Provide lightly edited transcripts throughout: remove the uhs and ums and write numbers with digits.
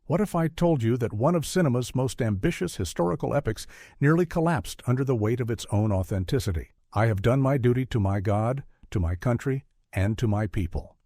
What if I told you that one of cinema's most ambitious historical epics nearly collapsed under the weight of its own authenticity? I have done my duty to my God, to my country, and to my people.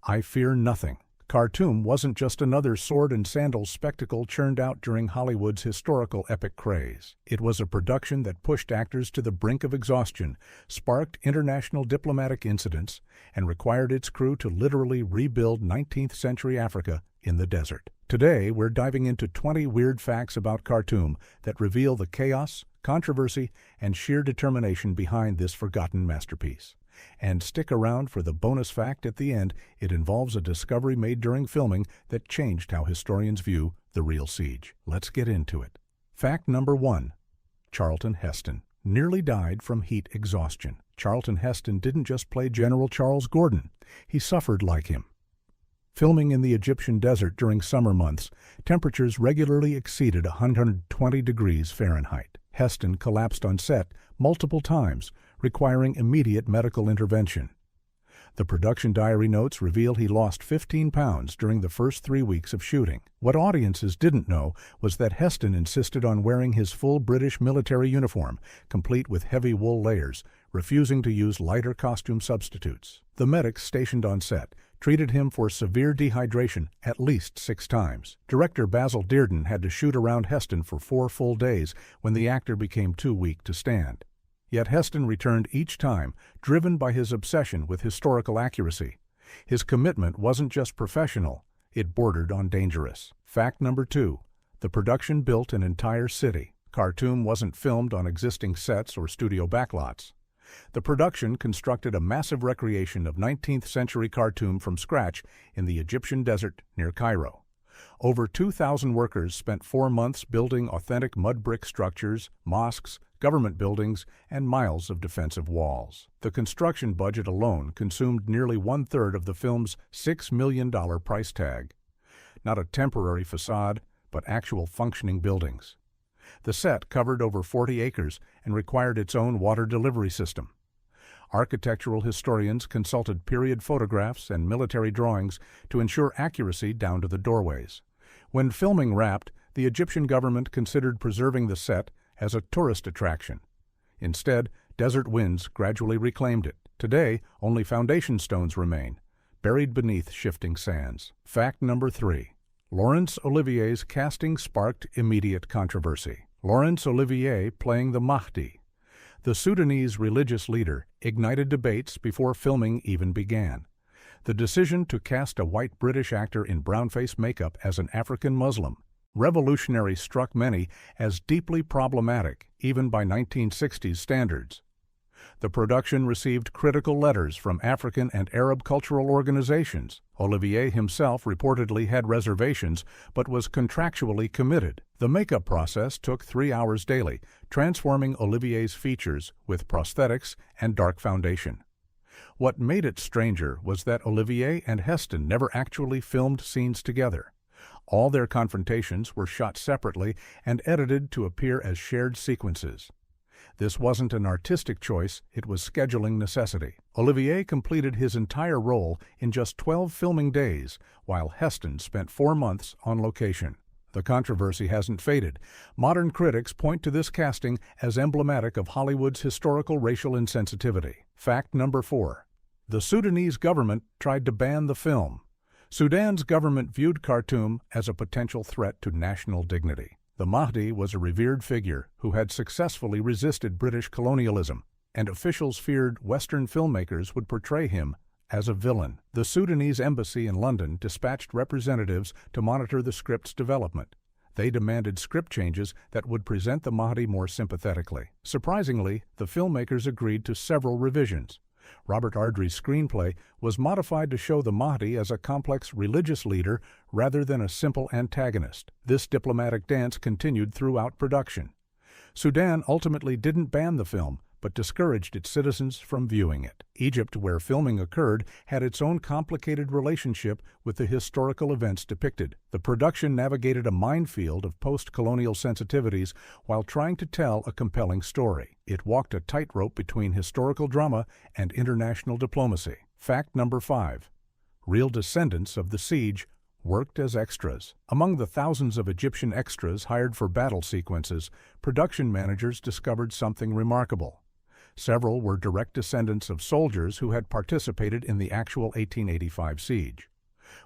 I fear nothing. Khartoum wasn't just another sword and sandals spectacle churned out during Hollywood's historical epic craze. It was a production that pushed actors to the brink of exhaustion, sparked international diplomatic incidents, and required its crew to literally rebuild 19th-century Africa in the desert. Today, we're diving into 20 weird facts about Khartoum that reveal the chaos, controversy, and sheer determination behind this forgotten masterpiece. And stick around for the bonus fact at the end. It involves a discovery made during filming that changed how historians view the real siege. Let's get into it. Fact number 1. Charlton Heston nearly died from heat exhaustion. Charlton Heston didn't just play General Charles Gordon. He suffered like him. Filming in the Egyptian desert during summer months, temperatures regularly exceeded 120 degrees Fahrenheit. Heston collapsed on set multiple times, requiring immediate medical intervention. The production diary notes reveal he lost 15 pounds during the first 3 weeks of shooting. What audiences didn't know was that Heston insisted on wearing his full British military uniform, complete with heavy wool layers, refusing to use lighter costume substitutes. The medics stationed on set treated him for severe dehydration at least 6 times. Director Basil Dearden had to shoot around Heston for 4 full days when the actor became too weak to stand. Yet Heston returned each time, driven by his obsession with historical accuracy. His commitment wasn't just professional, it bordered on dangerous. Fact number 2. The production built an entire city. Khartoum wasn't filmed on existing sets or studio backlots. The production constructed a massive recreation of 19th-century Khartoum from scratch in the Egyptian desert near Cairo. Over 2,000 workers spent 4 months building authentic mud brick structures, mosques, government buildings, and miles of defensive walls. The construction budget alone consumed nearly 1/3 of the film's $6 million price tag. Not a temporary facade, but actual functioning buildings. The set covered over 40 acres and required its own water delivery system. Architectural historians consulted period photographs and military drawings to ensure accuracy down to the doorways. When filming wrapped, the Egyptian government considered preserving the set as a tourist attraction. Instead, desert winds gradually reclaimed it. Today, only foundation stones remain, buried beneath shifting sands. Fact number 3. Laurence Olivier's casting sparked immediate controversy. Laurence Olivier playing the Mahdi, the Sudanese religious leader, ignited debates before filming even began. The decision to cast a white British actor in brownface makeup as an African Muslim revolutionary struck many as deeply problematic, even by 1960s standards. The production received critical letters from African and Arab cultural organizations. Olivier himself reportedly had reservations, but was contractually committed. The makeup process took 3 hours daily, transforming Olivier's features with prosthetics and dark foundation. What made it stranger was that Olivier and Heston never actually filmed scenes together. All their confrontations were shot separately and edited to appear as shared sequences. This wasn't an artistic choice, it was scheduling necessity. Olivier completed his entire role in just 12 filming days, while Heston spent 4 months on location. The controversy hasn't faded. Modern critics point to this casting as emblematic of Hollywood's historical racial insensitivity. Fact number 4. The Sudanese government tried to ban the film. Sudan's government viewed Khartoum as a potential threat to national dignity. The Mahdi was a revered figure who had successfully resisted British colonialism, and officials feared Western filmmakers would portray him as a villain. The Sudanese embassy in London dispatched representatives to monitor the script's development. They demanded script changes that would present the Mahdi more sympathetically. Surprisingly, the filmmakers agreed to several revisions. Robert Ardrey's screenplay was modified to show the Mahdi as a complex religious leader rather than a simple antagonist. This diplomatic dance continued throughout production. Sudan ultimately didn't ban the film, but discouraged its citizens from viewing it. Egypt, where filming occurred, had its own complicated relationship with the historical events depicted. The production navigated a minefield of post-colonial sensitivities while trying to tell a compelling story. It walked a tightrope between historical drama and international diplomacy. Fact number 5. Real descendants of the siege worked as extras. Among the thousands of Egyptian extras hired for battle sequences, production managers discovered something remarkable. Several were direct descendants of soldiers who had participated in the actual 1885 siege.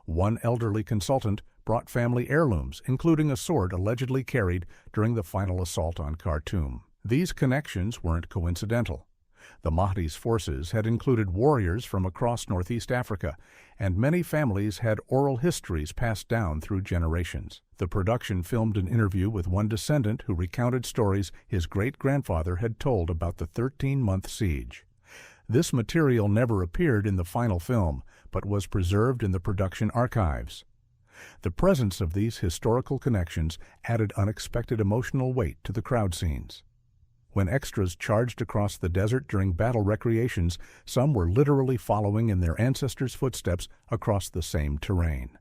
One elderly consultant brought family heirlooms, including a sword allegedly carried during the final assault on Khartoum. These connections weren't coincidental. The Mahdi's forces had included warriors from across Northeast Africa, and many families had oral histories passed down through generations. The production filmed an interview with one descendant who recounted stories his great-grandfather had told about the 13-month siege. This material never appeared in the final film, but was preserved in the production archives. The presence of these historical connections added unexpected emotional weight to the crowd scenes. When extras charged across the desert during battle recreations, some were literally following in their ancestors' footsteps across the same terrain.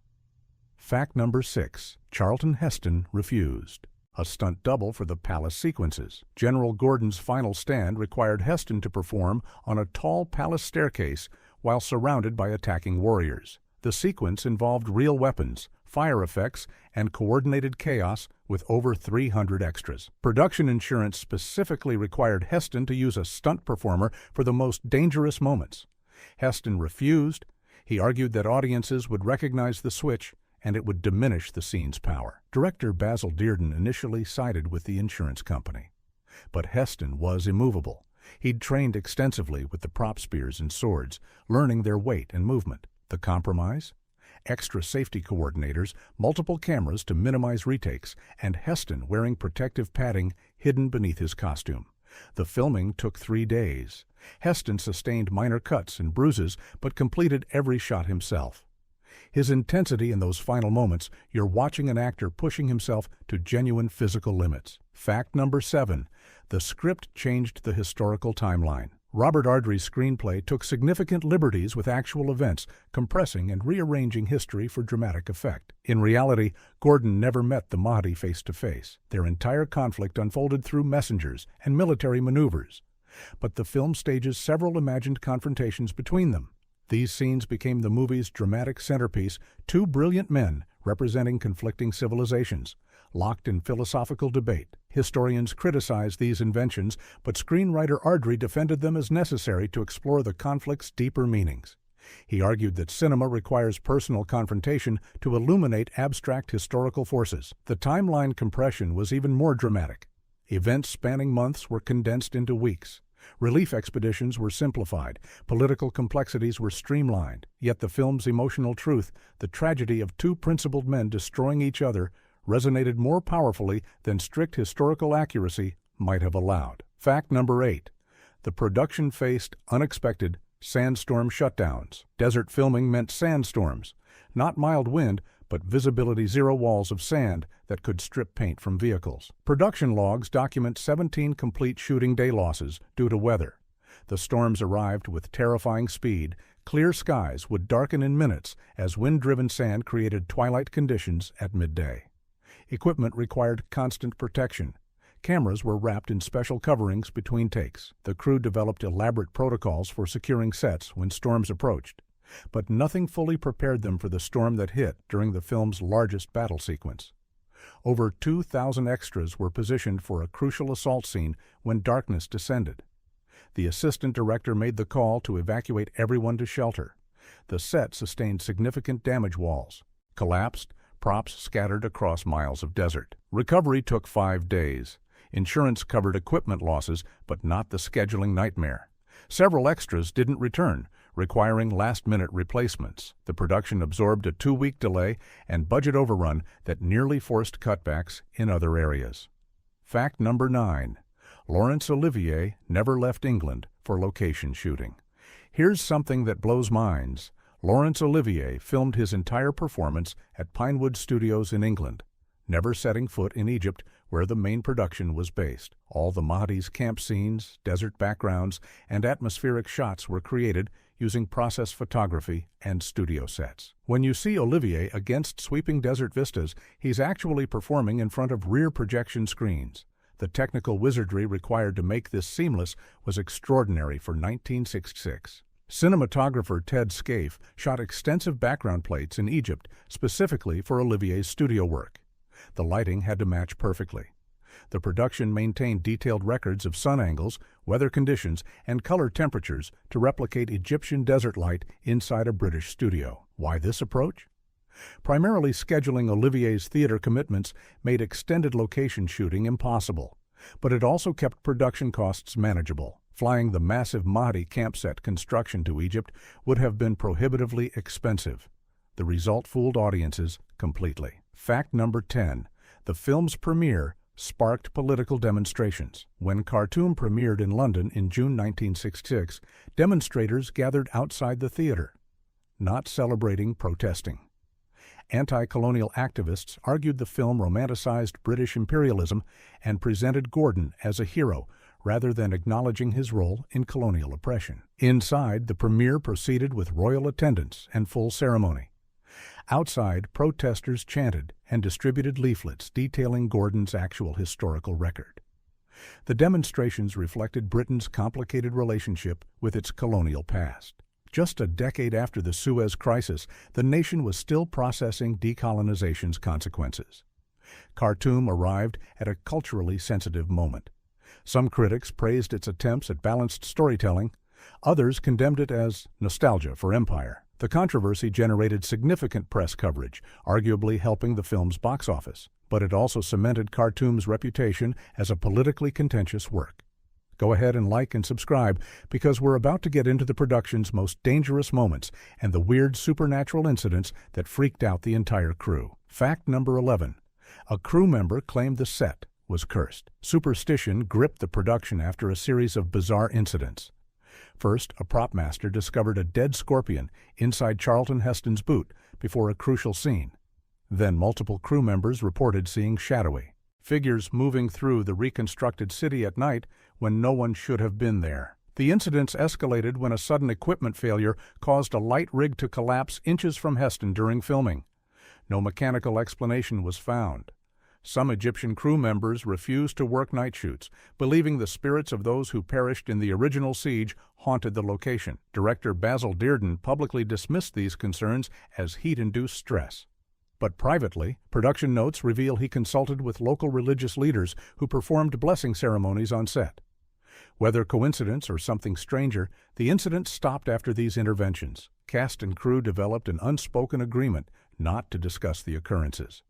Fact number 6. Charlton Heston refused. A stunt double for the palace sequences. General Gordon's final stand required Heston to perform on a tall palace staircase while surrounded by attacking warriors. The sequence involved real weapons, fire effects, and coordinated chaos with over 300 extras. Production insurance specifically required Heston to use a stunt performer for the most dangerous moments. Heston refused. He argued that audiences would recognize the switch and it would diminish the scene's power. Director Basil Dearden initially sided with the insurance company. But Heston was immovable. He'd trained extensively with the prop spears and swords, learning their weight and movement. The compromise? Extra safety coordinators, multiple cameras to minimize retakes, and Heston wearing protective padding hidden beneath his costume. The filming took 3 days. Heston sustained minor cuts and bruises, but completed every shot himself. His intensity in those final moments, you're watching an actor pushing himself to genuine physical limits. Fact number 7. The script changed the historical timeline. Robert Ardrey's screenplay took significant liberties with actual events, compressing and rearranging history for dramatic effect. In reality, Gordon never met the Mahdi face-to-face. Their entire conflict unfolded through messengers and military maneuvers. But the film stages several imagined confrontations between them. These scenes became the movie's dramatic centerpiece, two brilliant men representing conflicting civilizations, locked in philosophical debate. Historians criticized these inventions, but screenwriter Ardrey defended them as necessary to explore the conflict's deeper meanings. He argued that cinema requires personal confrontation to illuminate abstract historical forces. The timeline compression was even more dramatic. Events spanning months were condensed into weeks. Relief expeditions were simplified, political complexities were streamlined, yet the film's emotional truth, the tragedy of two principled men destroying each other, resonated more powerfully than strict historical accuracy might have allowed. Fact number 8. The production faced unexpected sandstorm shutdowns. Desert filming meant sandstorms, not mild wind, but visibility zero walls of sand that could strip paint from vehicles. Production logs document 17 complete shooting day losses due to weather. The storms arrived with terrifying speed. Clear skies would darken in minutes as wind-driven sand created twilight conditions at midday. Equipment required constant protection. Cameras were wrapped in special coverings between takes. The crew developed elaborate protocols for securing sets when storms approached. But nothing fully prepared them for the storm that hit during the film's largest battle sequence. Over 2,000 extras were positioned for a crucial assault scene when darkness descended. The assistant director made the call to evacuate everyone to shelter. The set sustained significant damage walls, collapsed, props scattered across miles of desert. Recovery took 5 days. Insurance covered equipment losses, but not the scheduling nightmare. Several extras didn't return, requiring last-minute replacements. The production absorbed a 2-week delay and budget overrun that nearly forced cutbacks in other areas. Fact number 9. Laurence Olivier never left England for location shooting. Here's something that blows minds. Laurence Olivier filmed his entire performance at Pinewood Studios in England, never setting foot in Egypt, where the main production was based. All the Mahdi's camp scenes, desert backgrounds, and atmospheric shots were created using process photography and studio sets. When you see Olivier against sweeping desert vistas, he's actually performing in front of rear projection screens. The technical wizardry required to make this seamless was extraordinary for 1966. Cinematographer Ted Scaife shot extensive background plates in Egypt specifically for Olivier's studio work. The lighting had to match perfectly. The production maintained detailed records of sun angles, weather conditions, and color temperatures to replicate Egyptian desert light inside a British studio. Why this approach? Primarily scheduling Olivier's theater commitments made extended location shooting impossible, but it also kept production costs manageable. Flying the massive Mahdi campset construction to Egypt would have been prohibitively expensive. The result fooled audiences completely. Fact number 10. The film's premiere sparked political demonstrations. When Khartoum premiered in London in June 1966, demonstrators gathered outside the theater, not celebrating, protesting. Anti-colonial activists argued the film romanticized British imperialism and presented Gordon as a hero rather than acknowledging his role in colonial oppression. Inside, the premiere proceeded with royal attendance and full ceremony. Outside, protesters chanted and distributed leaflets detailing Gordon's actual historical record. The demonstrations reflected Britain's complicated relationship with its colonial past. Just a decade after the Suez Crisis, the nation was still processing decolonization's consequences. Khartoum arrived at a culturally sensitive moment. Some critics praised its attempts at balanced storytelling. Others condemned it as nostalgia for empire. The controversy generated significant press coverage, arguably helping the film's box office, but it also cemented Khartoum's reputation as a politically contentious work. Go ahead and like and subscribe, because we're about to get into the production's most dangerous moments and the weird supernatural incidents that freaked out the entire crew. Fact number 11. A crew member claimed the set was cursed. Superstition gripped the production after a series of bizarre incidents. First, a prop master discovered a dead scorpion inside Charlton Heston's boot before a crucial scene. Then multiple crew members reported seeing shadowy figures moving through the reconstructed city at night when no one should have been there. The incidents escalated when a sudden equipment failure caused a light rig to collapse inches from Heston during filming. No mechanical explanation was found. Some Egyptian crew members refused to work night shoots, believing the spirits of those who perished in the original siege haunted the location. Director Basil Dearden publicly dismissed these concerns as heat-induced stress. But privately, production notes reveal he consulted with local religious leaders who performed blessing ceremonies on set. Whether coincidence or something stranger, the incident stopped after these interventions. Cast and crew developed an unspoken agreement not to discuss the occurrences.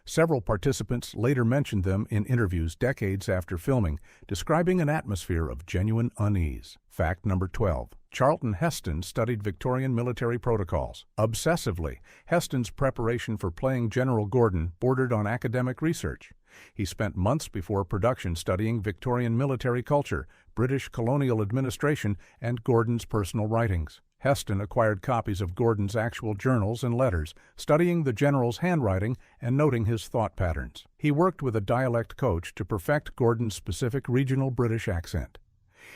Several participants later mentioned them in interviews decades after filming, describing an atmosphere of genuine unease. Fact number 12. Charlton Heston studied Victorian military protocols. Obsessively, Heston's preparation for playing General Gordon bordered on academic research. He spent months before production studying Victorian military culture, British colonial administration, and Gordon's personal writings. Heston acquired copies of Gordon's actual journals and letters, studying the general's handwriting and noting his thought patterns. He worked with a dialect coach to perfect Gordon's specific regional British accent.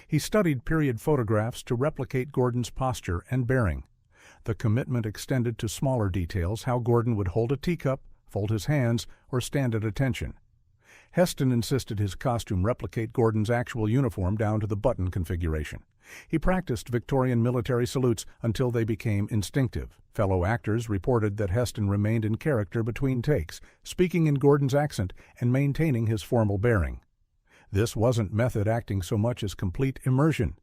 He studied period photographs to replicate Gordon's posture and bearing. The commitment extended to smaller details, how Gordon would hold a teacup, fold his hands, or stand at attention. Heston insisted his costume replicate Gordon's actual uniform down to the button configuration. He practiced Victorian military salutes until they became instinctive. Fellow actors reported that Heston remained in character between takes, speaking in Gordon's accent and maintaining his formal bearing. This wasn't method acting so much as complete immersion.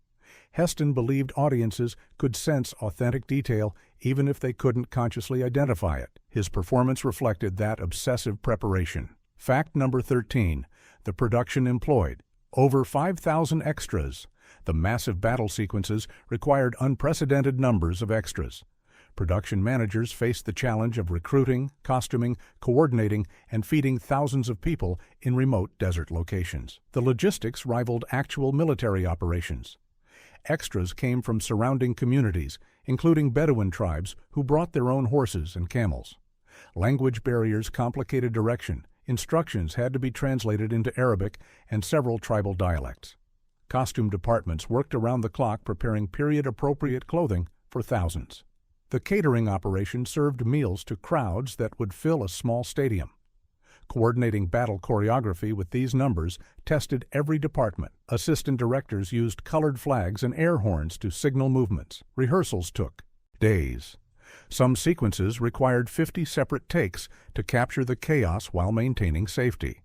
Heston believed audiences could sense authentic detail even if they couldn't consciously identify it. His performance reflected that obsessive preparation. Fact number 13. The production employed over 5,000 extras. The massive battle sequences required unprecedented numbers of extras. Production managers faced the challenge of recruiting, costuming, coordinating, and feeding thousands of people in remote desert locations. The logistics rivaled actual military operations. Extras came from surrounding communities, including Bedouin tribes who brought their own horses and camels. Language barriers complicated direction. Instructions had to be translated into Arabic and several tribal dialects. Costume departments worked around the clock preparing period-appropriate clothing for thousands. The catering operation served meals to crowds that would fill a small stadium. Coordinating battle choreography with these numbers tested every department. Assistant directors used colored flags and air horns to signal movements. Rehearsals took days. Some sequences required 50 separate takes to capture the chaos while maintaining safety.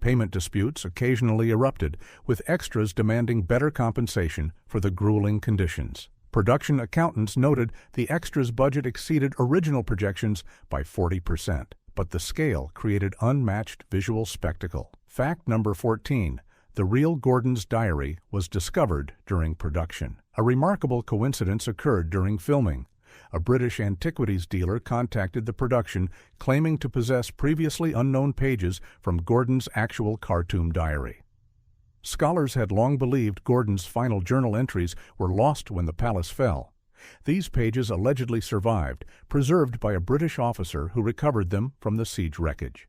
Payment disputes occasionally erupted, with extras demanding better compensation for the grueling conditions. Production accountants noted the extras' budget exceeded original projections by 40%, but the scale created unmatched visual spectacle. Fact number 14. The real Gordon's diary was discovered during production. A remarkable coincidence occurred during filming. A British antiquities dealer contacted the production, claiming to possess previously unknown pages from Gordon's actual Khartoum diary. Scholars had long believed Gordon's final journal entries were lost when the palace fell. These pages allegedly survived, preserved by a British officer who recovered them from the siege wreckage.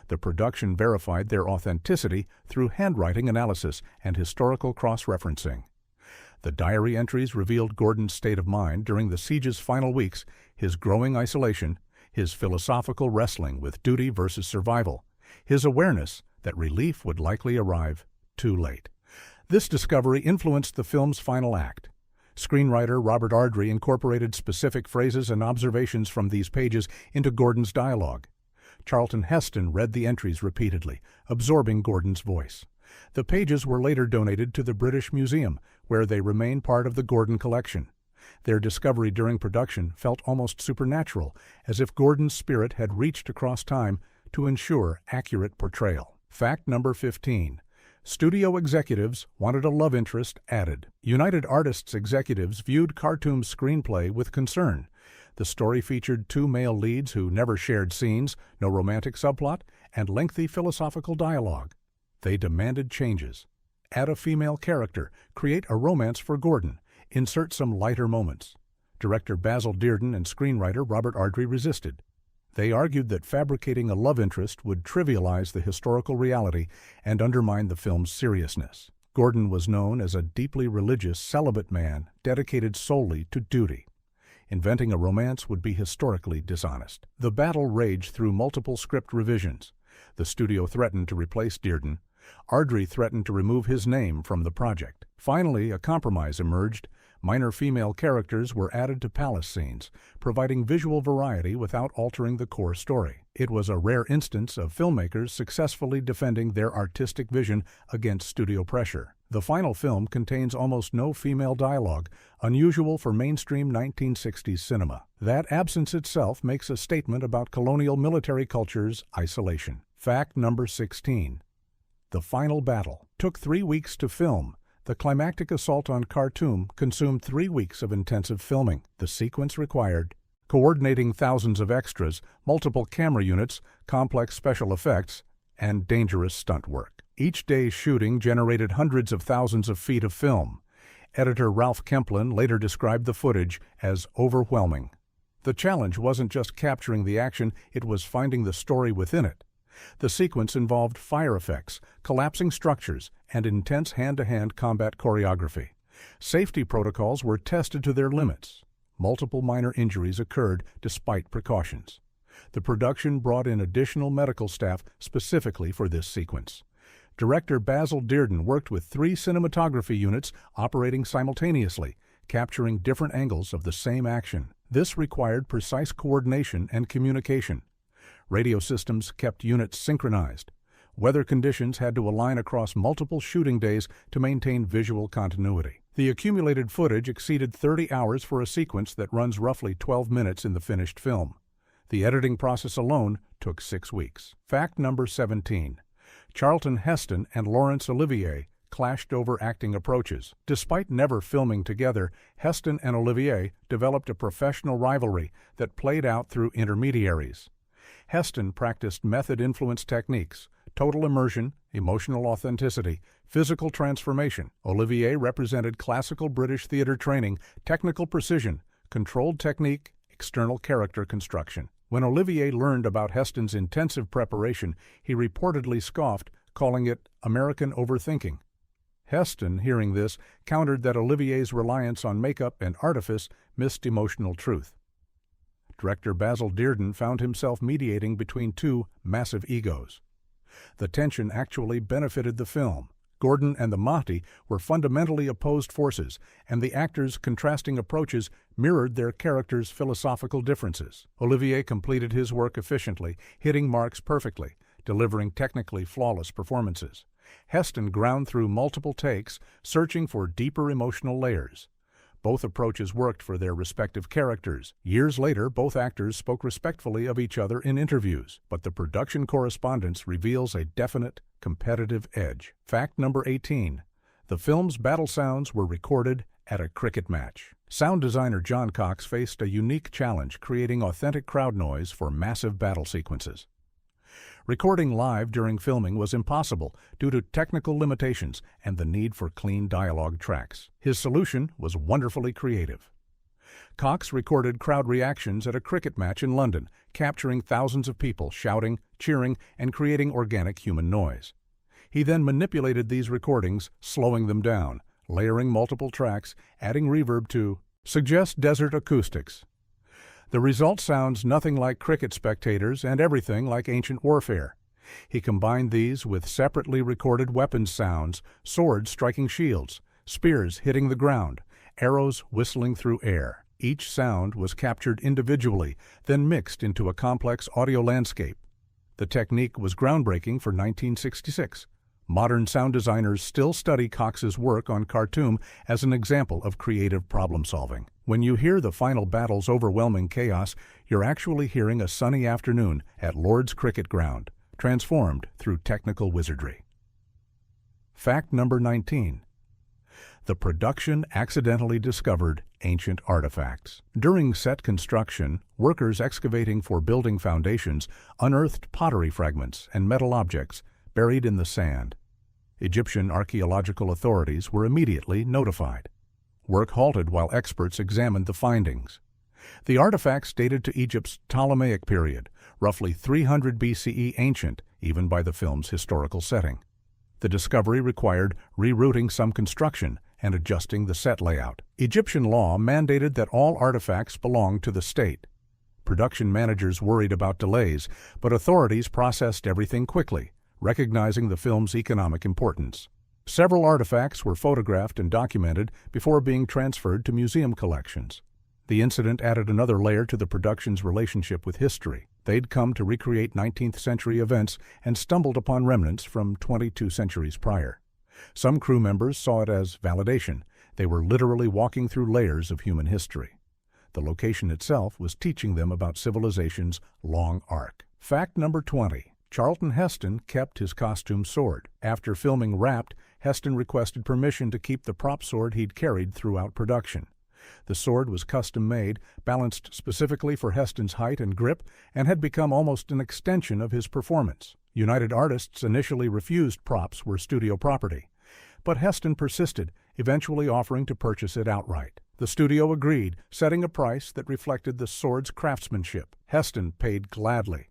The production verified their authenticity through handwriting analysis and historical cross-referencing. The diary entries revealed Gordon's state of mind during the siege's final weeks, his growing isolation, his philosophical wrestling with duty versus survival, his awareness that relief would likely arrive too late. This discovery influenced the film's final act. Screenwriter Robert Ardrey incorporated specific phrases and observations from these pages into Gordon's dialogue. Charlton Heston read the entries repeatedly, absorbing Gordon's voice. The pages were later donated to the British Museum, where they remain part of the Gordon collection. Their discovery during production felt almost supernatural, as if Gordon's spirit had reached across time to ensure accurate portrayal. Fact number 15. Studio executives wanted a love interest added. United Artists executives viewed Khartoum's screenplay with concern. The story featured two male leads who never shared scenes, no romantic subplot, and lengthy philosophical dialogue. They demanded changes. Add a female character, create a romance for Gordon, insert some lighter moments. Director Basil Dearden and screenwriter Robert Ardrey resisted. They argued that fabricating a love interest would trivialize the historical reality and undermine the film's seriousness. Gordon was known as a deeply religious, celibate man dedicated solely to duty. Inventing a romance would be historically dishonest. The battle raged through multiple script revisions. The studio threatened to replace Dearden. Ardrey threatened to remove his name from the project. Finally, a compromise emerged. Minor female characters were added to palace scenes, providing visual variety without altering the core story. It was a rare instance of filmmakers successfully defending their artistic vision against studio pressure. The final film contains almost no female dialogue, unusual for mainstream 1960s cinema. That absence itself makes a statement about colonial military culture's isolation. Fact number 16. The final battle took 3 weeks to film. The climactic assault on Khartoum consumed 3 weeks of intensive filming. The sequence required coordinating thousands of extras, multiple camera units, complex special effects, and dangerous stunt work. Each day's shooting generated hundreds of thousands of feet of film. Editor Ralph Kemplin later described the footage as overwhelming. The challenge wasn't just capturing the action, it was finding the story within it. The sequence involved fire effects, collapsing structures, and intense hand-to-hand combat choreography. Safety protocols were tested to their limits. Multiple minor injuries occurred despite precautions. The production brought in additional medical staff specifically for this sequence. Director Basil Dearden worked with 3 cinematography units operating simultaneously, capturing different angles of the same action. This required precise coordination and communication. Radio systems kept units synchronized. Weather conditions had to align across multiple shooting days to maintain visual continuity. The accumulated footage exceeded 30 hours for a sequence that runs roughly 12 minutes in the finished film. The editing process alone took 6 weeks. Fact number 17. Charlton Heston and Laurence Olivier clashed over acting approaches. Despite never filming together, Heston and Olivier developed a professional rivalry that played out through intermediaries. Heston practiced method-influenced techniques, total immersion, emotional authenticity, physical transformation. Olivier represented classical British theater training, technical precision, controlled technique, external character construction. When Olivier learned about Heston's intensive preparation, he reportedly scoffed, calling it American overthinking. Heston, hearing this, countered that Olivier's reliance on makeup and artifice missed emotional truth. director Basil Dearden found himself mediating between two massive egos. The tension actually benefited the film. Gordon and the Mahdi were fundamentally opposed forces, and the actors' contrasting approaches mirrored their characters' philosophical differences. Olivier completed his work efficiently, hitting marks perfectly, delivering technically flawless performances. Heston ground through multiple takes, searching for deeper emotional layers. Both approaches worked for their respective characters. Years later, both actors spoke respectfully of each other in interviews, but the production correspondence reveals a definite, competitive edge. Fact number 18. The film's battle sounds were recorded at a cricket match. Sound designer John Cox faced a unique challenge, creating authentic crowd noise for massive battle sequences. Recording live during filming was impossible due to technical limitations and the need for clean dialogue tracks. His solution was wonderfully creative. Cox recorded crowd reactions at a cricket match in London, capturing thousands of people shouting, cheering, and creating organic human noise. He then manipulated these recordings, slowing them down, layering multiple tracks, adding reverb to suggest desert acoustics. The result sounds nothing like cricket spectators and everything like ancient warfare. He combined these with separately recorded weapons sounds, swords striking shields, spears hitting the ground, arrows whistling through air. Each sound was captured individually, then mixed into a complex audio landscape. The technique was groundbreaking for 1966. Modern sound designers still study Cox's work on Khartoum as an example of creative problem-solving. When you hear the final battle's overwhelming chaos, you're actually hearing a sunny afternoon at Lord's Cricket Ground, transformed through technical wizardry. Fact number 19. The production accidentally discovered ancient artifacts. During set construction, workers excavating for building foundations unearthed pottery fragments and metal objects buried in the sand. Egyptian archaeological authorities were immediately notified. Work halted while experts examined the findings. The artifacts dated to Egypt's Ptolemaic period, roughly 300 BCE ancient, even by the film's historical setting. The discovery required rerouting some construction and adjusting the set layout. Egyptian law mandated that all artifacts belong to the state. Production managers worried about delays, but authorities processed everything quickly, recognizing the film's economic importance. Several artifacts were photographed and documented before being transferred to museum collections. The incident added another layer to the production's relationship with history. They'd come to recreate 19th century events and stumbled upon remnants from 22 centuries prior. Some crew members saw it as validation. They were literally walking through layers of human history. The location itself was teaching them about civilization's long arc. Fact number 20. Charlton Heston kept his costume sword. After filming Wrapped, Heston requested permission to keep the prop sword he'd carried throughout production. The sword was custom-made, balanced specifically for Heston's height and grip, and had become almost an extension of his performance. United Artists initially refused props were studio property, but Heston persisted, eventually offering to purchase it outright. The studio agreed, setting a price that reflected the sword's craftsmanship. Heston paid gladly.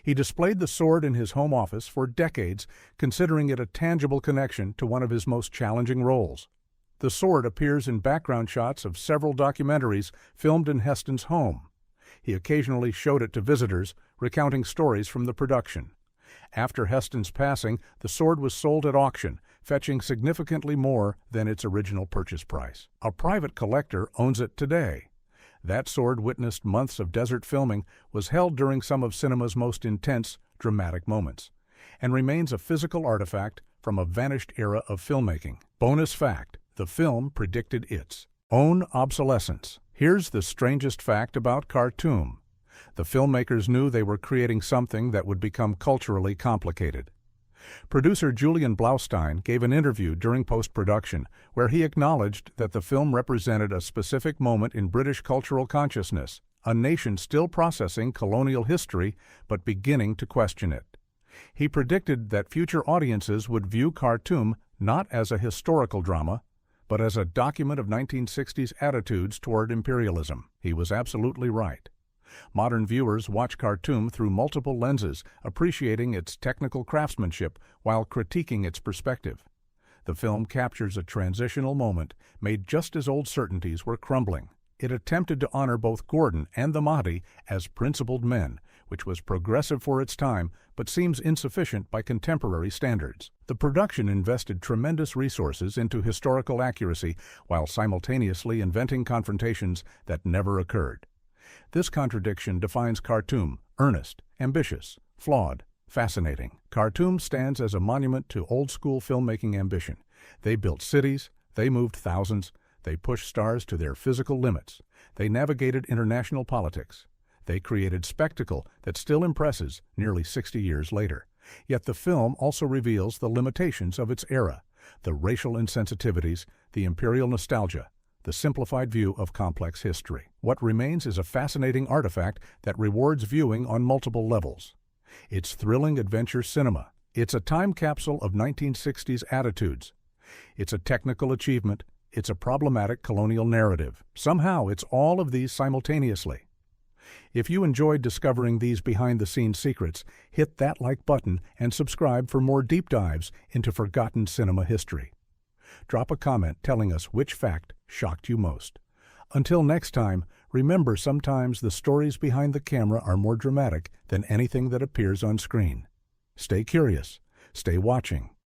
He displayed the sword in his home office for decades, considering it a tangible connection to one of his most challenging roles. The sword appears in background shots of several documentaries filmed in Heston's home. He occasionally showed it to visitors, recounting stories from the production. After Heston's passing, the sword was sold at auction, fetching significantly more than its original purchase price. A private collector owns it today. That sword witnessed months of desert filming, was held during some of cinema's most intense, dramatic moments, and remains a physical artifact from a vanished era of filmmaking. Bonus fact: the film predicted its own obsolescence. Here's the strangest fact about Khartoum. The filmmakers knew they were creating something that would become culturally complicated. Producer Julian Blaustein gave an interview during post-production where he acknowledged that the film represented a specific moment in British cultural consciousness, a nation still processing colonial history but beginning to question it. He predicted that future audiences would view Khartoum not as a historical drama, but as a document of 1960s attitudes toward imperialism. He was absolutely right. Modern viewers watch Khartoum through multiple lenses, appreciating its technical craftsmanship while critiquing its perspective. The film captures a transitional moment made just as old certainties were crumbling. It attempted to honor both Gordon and the Mahdi as principled men, which was progressive for its time but seems insufficient by contemporary standards. The production invested tremendous resources into historical accuracy while simultaneously inventing confrontations that never occurred. This contradiction defines Khartoum: earnest, ambitious, flawed, fascinating. Khartoum stands as a monument to old-school filmmaking ambition. They built cities, they moved thousands, they pushed stars to their physical limits, they navigated international politics. They created spectacle that still impresses nearly 60 years later. Yet the film also reveals the limitations of its era, the racial insensitivities, the imperial nostalgia, the simplified view of complex history. What remains is a fascinating artifact that rewards viewing on multiple levels. It's thrilling adventure cinema. It's a time capsule of 1960s attitudes. It's a technical achievement. It's a problematic colonial narrative. Somehow, it's all of these simultaneously. If you enjoyed discovering these behind-the-scenes secrets, hit that like button and subscribe for more deep dives into forgotten cinema history. Drop a comment telling us which fact shocked you most. Until next time, remember sometimes the stories behind the camera are more dramatic than anything that appears on screen. Stay curious, stay watching,